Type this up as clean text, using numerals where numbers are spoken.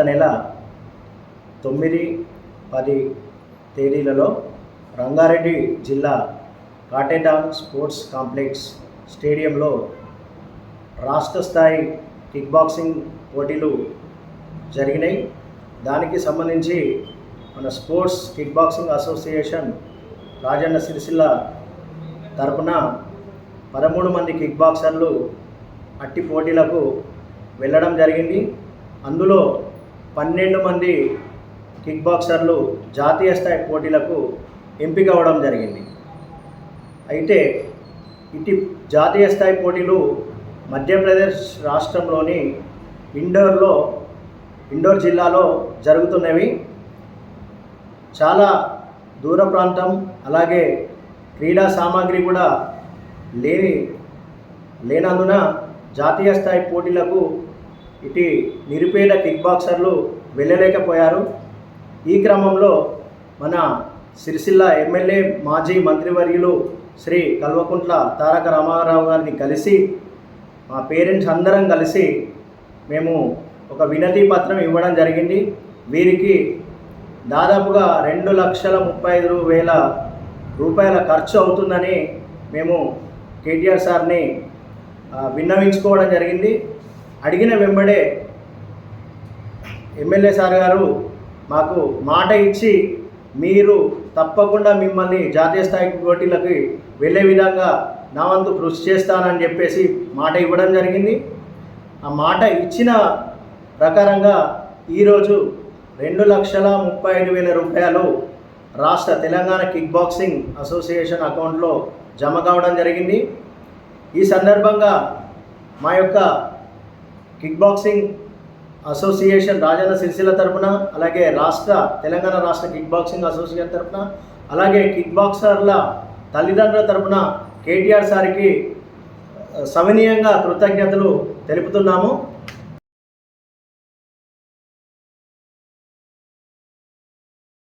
నెల 9, 10 తేదీలలో రంగారెడ్డి జిల్లా కాటేడాన్ స్పోర్ట్స్ కాంప్లెక్స్ స్టేడియంలో రాష్ట్ర స్థాయి కిక్ బాక్సింగ్ పోటీలు జరిగినాయి. దానికి సంబంధించి మన sports kick boxing association Rajanna Sircilla తరపున 13 మంది కిక్ బాక్సర్లు అట్టి పోటీలకు వెళ్ళడం జరిగింది. అందులో 12 మంది కిక్ బాక్సర్లు జాతీయ స్థాయి పోటీలకు ఎంపిక అవ్వడం జరిగింది. అయితే ఇటు జాతీయ స్థాయి పోటీలు మధ్యప్రదేశ్ రాష్ట్రంలోని ఇండోర్ జిల్లాలో జరుగుతున్నవి. చాలా దూర ప్రాంతం, అలాగే క్రీడా సామాగ్రి కూడా లేనందున జాతీయ స్థాయి పోటీలకు ఇటు నిరుపేద కిక్ బాక్సర్లు వెళ్ళలేకపోయారు. ఈ క్రమంలో మన సిరిసిల్ల ఎమ్మెల్యే మాజీ మంత్రివర్యులు శ్రీ కల్వకుంట్ల తారక రామారావు గారిని కలిసి మా పేరెంట్స్ అందరం కలిసి మేము ఒక వినతి పత్రం ఇవ్వడం జరిగింది. వీరికి దాదాపుగా 2,35,000 రూపాయల ఖర్చు అవుతుందని మేము కేటీఆర్ సార్ని విన్నవించుకోవడం జరిగింది. అడిగిన వెంబడే ఎమ్మెల్యే సార్ గారు మాకు మాట ఇచ్చి మీరు తప్పకుండా మిమ్మల్ని జాతీయ స్థాయి పోటీలకి వెళ్ళే విధంగా నా వంతు కృషి చేస్తానని చెప్పేసి మాట ఇవ్వడం జరిగింది. ఆ మాట ఇచ్చిన ప్రకారంగా ఈరోజు 2,35,000 రూపాయలు రాష్ట్ర తెలంగాణ కిక్ బాక్సింగ్ అసోసియేషన్ అకౌంట్లో జమ కావడం జరిగింది. ఈ సందర్భంగా మా యొక్క kick boxing association Rajanna Sircilla తరపున, అలాగే తెలంగాణ రాష్ట్ర కిక్ బాక్సింగ్ అసోసియేషన్ తరపున, అలాగే కిక్ బాక్సర్ల తల్లిదండ్రుల తరపున కేటీఆర్ సార్కి సవినీయంగా కృతజ్ఞతలు తెలుపుతున్నాము.